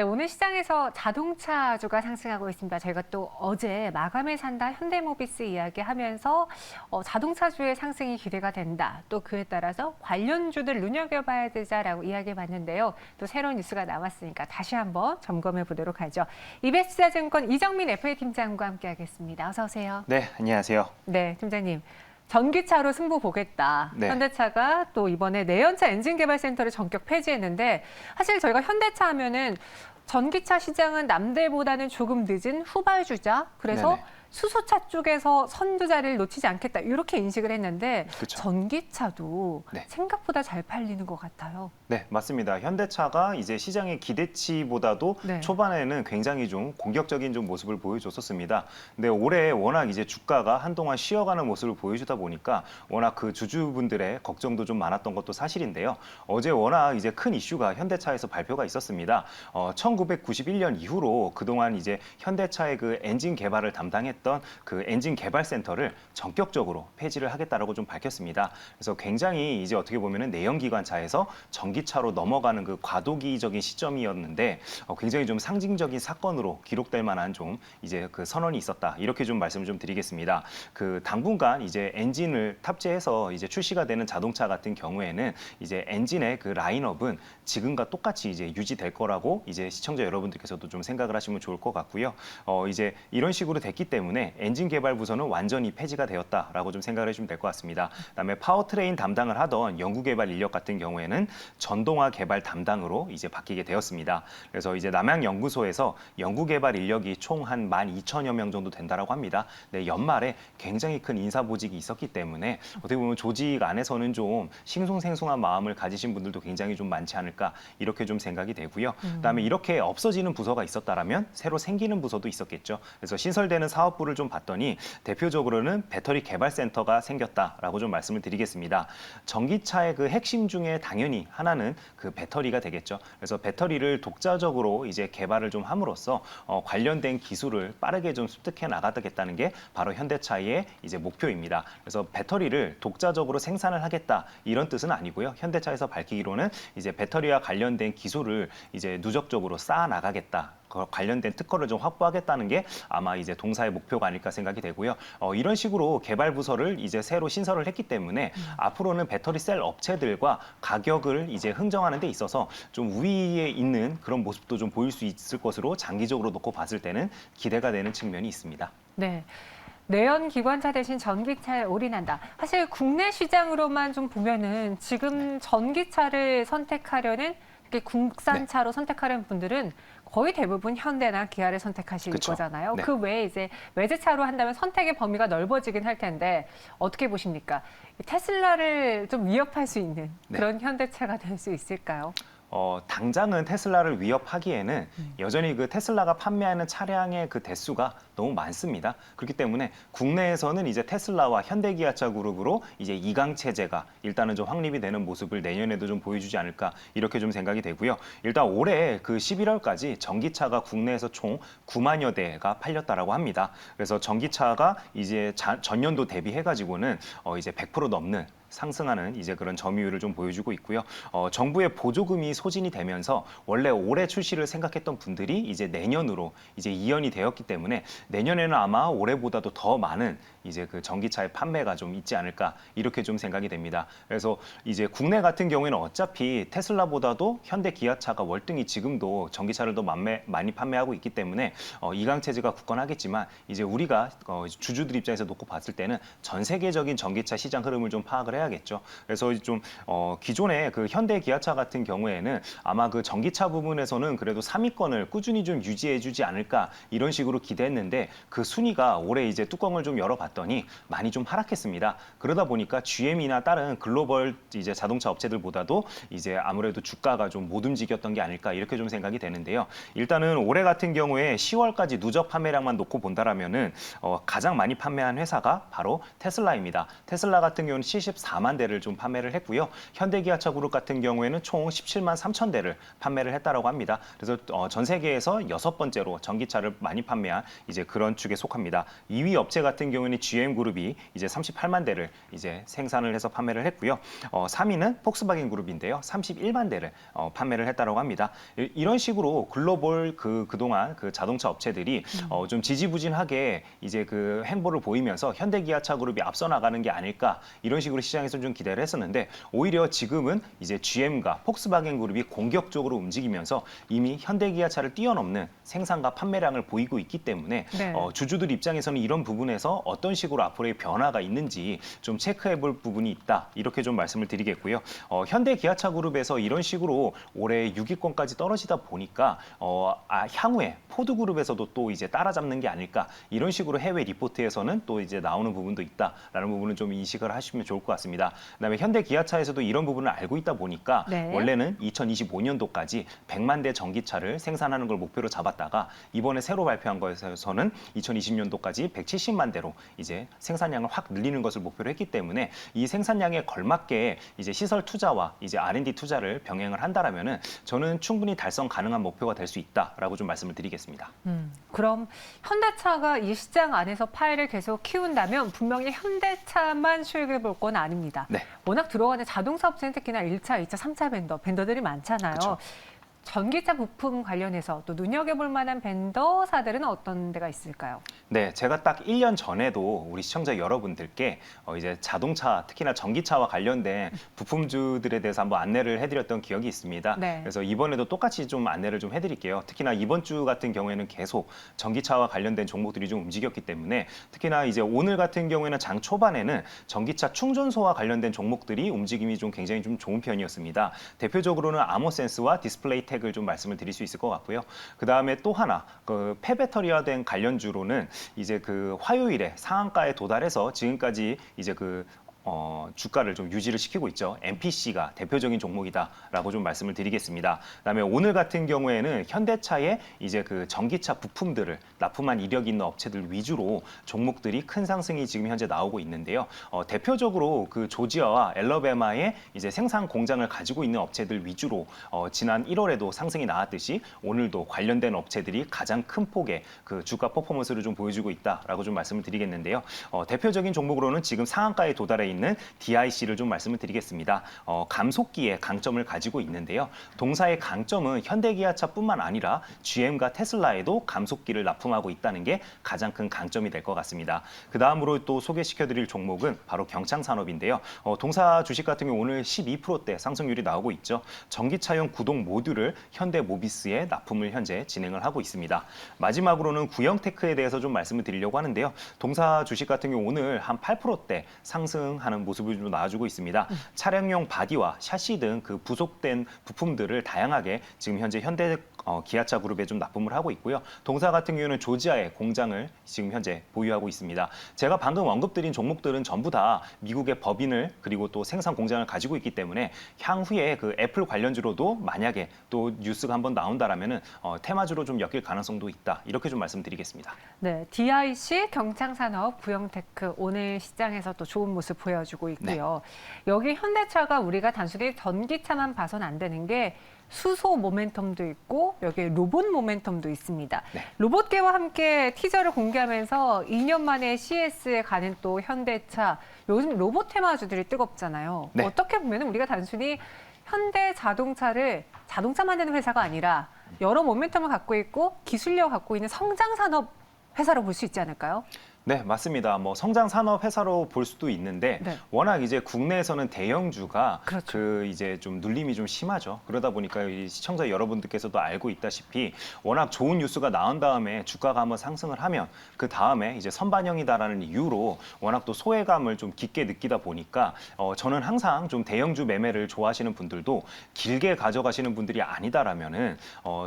네, 오늘 시장에서 자동차주가 상승하고 있습니다. 저희가 또 어제 마감에 산다 현대모비스 이야기하면서 자동차주의 상승이 기대가 된다. 또 그에 따라서 관련주들 눈여겨봐야 되자라고 이야기해봤는데요. 또 새로운 뉴스가 나왔으니까 다시 한번 점검해 보도록 하죠. 이베스트자증권 이정민 FA팀장과 함께하겠습니다. 어서 오세요. 네, 안녕하세요. 네, 팀장님. 전기차로 승부 보겠다. 네. 현대차가 또 이번에 내연차 엔진개발센터를 전격 폐지했는데 사실 저희가 현대차 하면은 전기차 시장은 남들보다는 조금 늦은 후발주자. 그래서 네네. 수소차 쪽에서 선두자리를 놓치지 않겠다. 이렇게 인식을 했는데 그쵸. 전기차도 네. 생각보다 잘 팔리는 것 같아요. 네, 맞습니다. 현대차가 이제 시장의 기대치보다도 네. 초반에는 굉장히 좀 공격적인 좀 모습을 보여줬었습니다. 근데 올해 워낙 이제 주가가 한동안 쉬어가는 모습을 보여주다 보니까 워낙 그 주주분들의 걱정도 좀 많았던 것도 사실인데요. 어제 워낙 이제 큰 이슈가 현대차에서 발표가 있었습니다. 1991년 이후로 그동안 이제 현대차의 그 엔진 개발을 담당했던 그 엔진 개발 센터를 전격적으로 폐지를 하겠다라고 좀 밝혔습니다. 그래서 굉장히 이제 어떻게 보면은 내연기관차에서 전기차로 넘어가는 그 과도기적인 시점이었는데 굉장히 좀 상징적인 사건으로 기록될 만한 좀 이제 그 선언이 있었다. 이렇게 좀 말씀을 좀 드리겠습니다. 그 당분간 이제 엔진을 탑재해서 이제 출시가 되는 자동차 같은 경우에는 이제 엔진의 그 라인업은 지금과 똑같이 이제 유지될 거라고 이제 시청자 여러분들께서도 좀 생각을 하시면 좋을 것 같고요. 이제 이런 식으로 됐기 때문에 엔진 개발 부서는 완전히 폐지가 되었다라고 좀 생각을 해주면 될 것 같습니다. 그다음에 파워트레인 담당을 하던 연구개발 인력 같은 경우에는 전동화 개발 담당으로 이제 바뀌게 되었습니다. 그래서 이제 남양연구소에서 연구개발 인력이 총 한 12,000여 명 정도 된다라고 합니다. 네, 연말에 굉장히 큰 인사보직이 있었기 때문에 어떻게 보면 조직 안에서는 좀 싱숭생숭한 마음을 가지신 분들도 굉장히 좀 많지 않을까 이렇게 좀 생각이 되고요. 그다음에 이렇게 없어지는 부서가 있었다라면 새로 생기는 부서도 있었겠죠. 그래서 신설되는 사업부를 좀 봤더니 대표적으로는 배터리 개발센터가 생겼다라고 좀 말씀을 드리겠습니다. 전기차의 그 핵심 중에 당연히 하나는 그 배터리가 되겠죠. 그래서 배터리를 독자적으로 이제 개발을 좀 함으로써 관련된 기술을 빠르게 좀 습득해 나가겠다는 게 바로 현대차의 이제 목표입니다. 그래서 배터리를 독자적으로 생산을 하겠다 이런 뜻은 아니고요. 현대차에서 밝히기로는 이제 배터리와 관련된 기술을 이제 누적적으로 쌓아 나가겠다. 관련된 특허를 좀 확보하겠다는 게 아마 이제 동사의 목표가 아닐까 생각이 되고요. 이런 식으로 개발 부서를 이제 새로 신설을 했기 때문에 앞으로는 배터리 셀 업체들과 가격을 이제 흥정하는 데 있어서 좀 우위에 있는 그런 모습도 좀 보일 수 있을 것으로 장기적으로 놓고 봤을 때는 기대가 되는 측면이 있습니다. 네. 내연 기관차 대신 전기차에 올인한다. 사실 국내 시장으로만 좀 보면은 지금 전기차를 선택하려는 특히 국산차로 선택하려는 분들은 거의 대부분 현대나 기아를 선택하실 그쵸. 거잖아요. 네. 그 외에 이제 외제차로 한다면 선택의 범위가 넓어지긴 할 텐데 어떻게 보십니까? 테슬라를 좀 위협할 수 있는 그런 현대차가 될 수 있을까요? 당장은 테슬라를 위협하기에는 여전히 그 테슬라가 판매하는 차량의 그 대수가 너무 많습니다. 그렇기 때문에 국내에서는 이제 테슬라와 현대기아차 그룹으로 이제 이강 체제가 일단은 좀 확립이 되는 모습을 내년에도 좀 보여주지 않을까 이렇게 좀 생각이 되고요. 일단 올해 그 11월까지 전기차가 국내에서 총 9만여 대가 팔렸다라고 합니다. 그래서 전기차가 이제 전년도 대비해가지고는 이제 100% 넘는 상승하는 이제 그런 점유율을 좀 보여주고 있고요. 정부의 보조금이 소진이 되면서 원래 올해 출시를 생각했던 분들이 이제 내년으로 이제 이연이 되었기 때문에 내년에는 아마 올해보다도 더 많은 이제 그 전기차의 판매가 좀 있지 않을까 이렇게 좀 생각이 됩니다. 그래서 이제 국내 같은 경우에는 어차피 테슬라보다도 현대 기아차가 월등히 지금도 전기차를 더 많이 판매하고 있기 때문에 이강 체제가 굳건하겠지만 이제 우리가 주주들 입장에서 놓고 봤을 때는 전 세계적인 전기차 시장 흐름을 좀 파악을 해야겠죠. 그래서 좀 기존의 그 현대 기아차 같은 경우에는 아마 그 전기차 부분에서는 그래도 3위권을 꾸준히 좀 유지해주지 않을까 이런 식으로 기대했는데 그 순위가 올해 이제 뚜껑을 좀 열어봤더니 많이 좀 하락했습니다. 그러다 보니까 GM이나 다른 글로벌 이제 자동차 업체들보다도 이제 아무래도 주가가 좀 못 움직였던 게 아닐까 이렇게 좀 생각이 되는데요. 일단은 올해 같은 경우에 10월까지 누적 판매량만 놓고 본다라면은 가장 많이 판매한 회사가 바로 테슬라입니다. 테슬라 같은 경우는 74 4만 대를 좀 판매를 했고요. 현대기아차 그룹 같은 경우에는 총 17만 3천 대를 판매를 했다라고 합니다. 그래서 전 세계에서 6번째로 전기차를 많이 판매한 이제 그런 축에 속합니다. 2위 업체 같은 경우에는 GM 그룹이 이제 38만 대를 이제 생산을 해서 판매를 했고요. 3위는 폭스바겐 그룹인데요. 31만 대를 판매를 했다라고 합니다. 이런 식으로 글로벌 그동안 그 자동차 업체들이 좀 지지부진하게 이제 그 행보를 보이면서 현대기아차 그룹이 앞서 나가는 게 아닐까 이런 식으로 시장에서 좀 기대를 했었는데 오히려 지금은 이제 GM과 폭스바겐 그룹이 공격적으로 움직이면서 이미 현대기아차를 뛰어넘는 생산과 판매량을 보이고 있기 때문에 네. 주주들 입장에서는 이런 부분에서 어떤 식으로 앞으로의 변화가 있는지 좀 체크해 볼 부분이 있다. 이렇게 좀 말씀을 드리겠고요. 현대기아차 그룹에서 이런 식으로 올해 6위권까지 떨어지다 보니까 향후에 포드그룹에서도 또 이제 따라잡는 게 아닐까 이런 식으로 해외 리포트에서는 또 이제 나오는 부분도 있다라는 부분을 좀 인식을 하시면 좋을 것 같습니다. 그다음에 현대기아차에서도 이런 부분을 알고 있다 보니까 네. 원래는 2025년도까지 100만 대 전기차를 생산하는 걸 목표로 잡았다가 이번에 새로 발표한 거에서는 2020년도까지 170만 대로 이제 생산량을 확 늘리는 것을 목표로 했기 때문에 이 생산량에 걸맞게 이제 시설 투자와 이제 R&D 투자를 병행을 한다라면은 저는 충분히 달성 가능한 목표가 될 수 있다라고 좀 말씀을 드리겠습니다. 그럼 현대차가 이 시장 안에서 파일을 계속 키운다면 분명히 현대차만 수익을 볼 건 아닙니다. 네. 워낙 들어가는 자동차 업체는 특히나 1차, 2차, 3차 벤더들이 많잖아요. 그쵸. 전기차 부품 관련해서 또 눈여겨볼 만한 벤더사들은 어떤 데가 있을까요? 네, 제가 딱 1년 전에도 우리 시청자 여러분들께 이제 자동차, 특히나 전기차와 관련된 부품주들에 대해서 한번 안내를 해드렸던 기억이 있습니다. 네. 그래서 이번에도 똑같이 좀 안내를 좀 해드릴게요. 특히나 이번 주 같은 경우에는 계속 전기차와 관련된 종목들이 좀 움직였기 때문에 특히나 이제 오늘 같은 경우에는 장 초반에는 전기차 충전소와 관련된 종목들이 움직임이 좀 굉장히 좀 좋은 편이었습니다. 대표적으로는 아모센스와 디스플레이 텍을 좀 말씀을 드릴 수 있을 것 같고요. 그 다음에 또 하나 그 폐배터리화된 관련주로는 이제 그 화요일에 상한가에 도달해서 지금까지 이제 주가를 좀 유지를 시키고 있죠. MPC가 대표적인 종목이다라고 좀 말씀을 드리겠습니다. 그다음에 오늘 같은 경우에는 현대차의 이제 그 전기차 부품들을 납품한 이력이 있는 업체들 위주로 종목들이 큰 상승이 지금 현재 나오고 있는데요. 대표적으로 그 조지아와 엘러베마의 이제 생산 공장을 가지고 있는 업체들 위주로 지난 1월에도 상승이 나왔듯이 오늘도 관련된 업체들이 가장 큰 폭의 그 주가 퍼포먼스를 좀 보여주고 있다라고 좀 말씀을 드리겠는데요. 대표적인 종목으로는 지금 상한가에 도달해 있는 DIC를 좀 말씀을 드리겠습니다. 감속기의 강점을 가지고 있는데요. 동사의 강점은 현대기아차뿐만 아니라 GM과 테슬라에도 감속기를 납품하고 있다는 게 가장 큰 강점이 될 것 같습니다. 그 다음으로 또 소개시켜드릴 종목은 바로 경창산업인데요. 동사 주식 같은 경우 오늘 12%대 상승률이 나오고 있죠. 전기차용 구동 모듈을 현대모비스에 납품을 현재 진행을 하고 있습니다. 마지막으로는 구형테크에 대해서 좀 말씀을 드리려고 하는데요. 동사 주식 같은 경우 오늘 한 8%대 상승하는 모습을 좀 나와주고 있습니다. 차량용 바디와 샤시 등 그 부속된 부품들을 다양하게 지금 현재 현대 기아차 그룹에 좀 납품을 하고 있고요. 동사 같은 경우는 조지아에 공장을 지금 현재 보유하고 있습니다. 제가 방금 언급드린 종목들은 전부 다 미국의 법인을 그리고 또 생산 공장을 가지고 있기 때문에 향후에 그 애플 관련주로도 만약에 또 뉴스가 한번 나온다라면은 테마주로 좀 엮일 가능성도 있다. 이렇게 좀 말씀드리겠습니다. 네, DIC, 경창산업, 구형테크 오늘 시장에서 또 좋은 모습 보여주고 있고요. 여기 현대차가 우리가 단순히 전기차만 봐선 안 되는 게 수소 모멘텀도 있고 여기 로봇 모멘텀도 있습니다. 네. 로봇계와 함께 티저를 공개하면서 2년 만에 CS에 가는 또 현대차, 요즘 로봇 테마주들이 뜨겁잖아요. 네. 어떻게 보면 우리가 단순히 현대 자동차를 자동차 만드는 회사가 아니라 여러 모멘텀을 갖고 있고 기술력을 갖고 있는 성장 산업 회사로 볼 수 있지 않을까요? 네, 맞습니다. 뭐 성장 산업 회사로 볼 수도 있는데 네. 워낙 이제 국내에서는 대형주가 그렇죠. 그 이제 좀 눌림이 좀 심하죠. 그러다 보니까 이 시청자 여러분들께서도 알고 있다시피 워낙 좋은 뉴스가 나온 다음에 주가가 한번 상승을 하면 그 다음에 이제 선반영이다라는 이유로 워낙 또 소외감을 좀 깊게 느끼다 보니까 저는 항상 좀 대형주 매매를 좋아하시는 분들도 길게 가져가시는 분들이 아니다라면은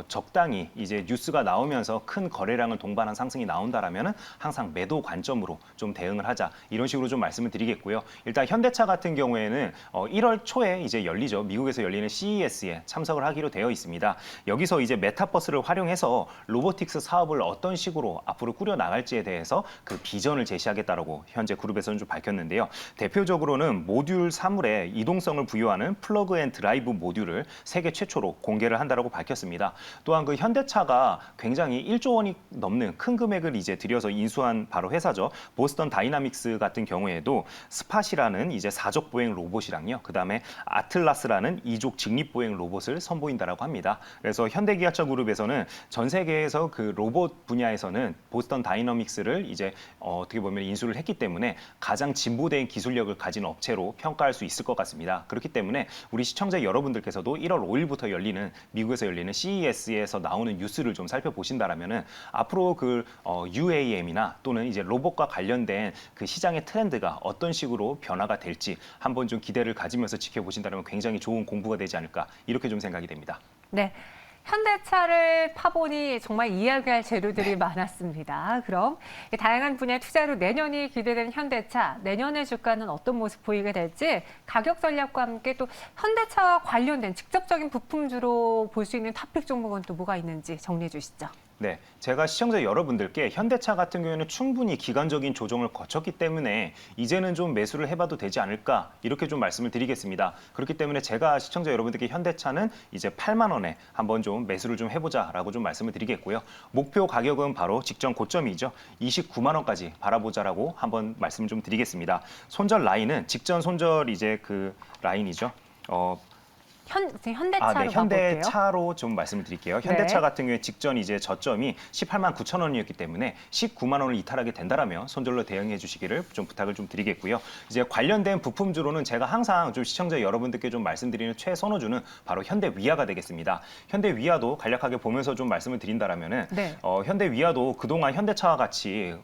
적당히 이제 뉴스가 나오면서 큰 거래량을 동반한 상승이 나온다라면은 항상 매도 관점으로 좀 대응을 하자 이런 식으로 좀 말씀을 드리겠고요. 일단 현대차 같은 경우에는 1월 초에 이제 열리죠. 미국에서 열리는 CES에 참석을 하기로 되어 있습니다. 여기서 이제 메타버스를 활용해서 로보틱스 사업을 어떤 식으로 앞으로 꾸려 나갈지에 대해서 그 비전을 제시하겠다라고 현재 그룹에서는 좀 밝혔는데요. 대표적으로는 모듈 사물에 이동성을 부여하는 플러그 앤 드라이브 모듈을 세계 최초로 공개를 한다라고 밝혔습니다. 또한 그 현대차가 굉장히 1조 원이 넘는 큰 금액을 이제 들여서 인수한 바로 회사죠. 보스턴 다이나믹스 같은 경우에도 스팟이라는 이제 4족 보행 로봇이랑요. 그다음에 아틀라스라는 2족 직립 보행 로봇을 선보인다라고 합니다. 그래서 현대기아차 그룹에서는 전 세계에서 그 로봇 분야에서는 보스턴 다이나믹스를 이제 어떻게 보면 인수를 했기 때문에 가장 진보된 기술력을 가진 업체로 평가할 수 있을 것 같습니다. 그렇기 때문에 우리 시청자 여러분들께서도 1월 5일부터 열리는 미국에서 열리는 CES에서 나오는 뉴스를 좀 살펴보신다라면은 앞으로 그 UAM이나 또는 이제 로봇과 관련된 그 시장의 트렌드가 어떤 식으로 변화가 될지 한번 좀 기대를 가지면서 지켜보신다면 굉장히 좋은 공부가 되지 않을까 이렇게 좀 생각이 됩니다. 네. 현대차를 파보니 정말 이야기할 재료들이 많았습니다. 그럼 다양한 분야의 투자로 내년이 기대되는 현대차, 내년의 주가는 어떤 모습 보이게 될지 가격 전략과 함께 또 현대차와 관련된 직접적인 부품주로 볼 수 있는 탑픽 종목은 또 뭐가 있는지 정리해 주시죠. 네, 제가 시청자 여러분들께 현대차 같은 경우에는 충분히 기간적인 조정을 거쳤기 때문에 이제는 좀 매수를 해봐도 되지 않을까 이렇게 좀 말씀을 드리겠습니다. 그렇기 때문에 제가 시청자 여러분들께 현대차는 이제 8만 원에 한번 좀 매수를 좀 해보자라고 좀 말씀을 드리겠고요. 목표 가격은 바로 직전 고점이죠. 29만 원까지 바라보자라고 한번 말씀 좀 드리겠습니다. 손절 라인은 직전 손절 이제 그 라인이죠. 현대차로 네, 가볼게요. 현대차로 좀 말씀을 드릴게요. 현대차 네. 같은 경우에 직전 이제 저점이 18만 9천 원이었기 때문에 19만 원을 이탈하게 된다라면 손절로 대응해 주시기를 좀 부탁을 좀 드리겠고요. 이제 관련된 부품주로는 제가 항상 좀 시청자 여러분들께 좀 말씀드리는 최선호주는 바로 현대위아가 되겠습니다. 현대위아도 간략하게 보면서 좀 말씀을 드린다라면은 네. 현대위아도 그동안 현대차와 같이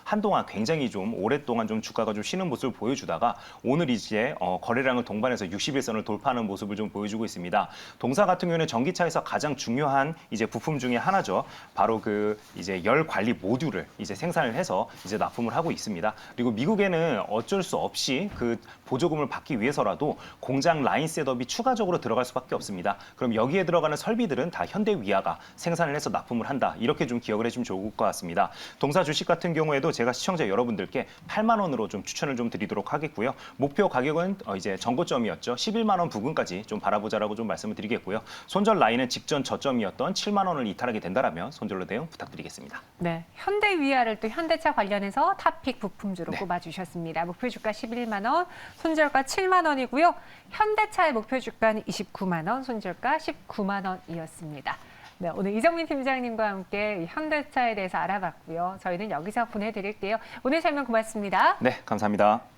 한동안 굉장히 좀 오랫동안 좀 주가가 좀 쉬는 모습을 보여주다가 오늘 이제 거래량을 동반해서 60일선을 돌파하는 모습을 좀 보여주고 있습니다. 동사 같은 경우는 전기차에서 가장 중요한 이제 부품 중에 하나죠. 바로 그 이제 열 관리 모듈을 이제 생산을 해서 이제 납품을 하고 있습니다. 그리고 미국에는 어쩔 수 없이 그 보조금을 받기 위해서라도 공장 라인 셋업이 추가적으로 들어갈 수밖에 없습니다. 그럼 여기에 들어가는 설비들은 다 현대위아가 생산을 해서 납품을 한다. 이렇게 좀 기억을 해주면 좋을 것 같습니다. 동사 주식 같은 경우에도 제가 시청자 여러분들께 8만 원으로 좀 추천을 좀 드리도록 하겠고요. 목표 가격은 이제 전고점이었죠. 11만 원 부근까지 좀 바라보자라고 좀 말씀을 드리겠고요. 손절 라인은 직전 저점이었던 7만 원을 이탈하게 된다라면 손절로 대응 부탁드리겠습니다. 네, 현대위아를 또 현대차 관련해서 탑픽 부품주로 네. 꼽아주셨습니다. 목표 주가 11만 원, 손절가 7만 원이고요. 현대차의 목표 주가는 29만 원, 손절가 19만 원이었습니다. 네, 오늘 이정민 팀장님과 함께 현대차에 대해서 알아봤고요. 저희는 여기서 보내드릴게요. 오늘 설명 고맙습니다. 네, 감사합니다.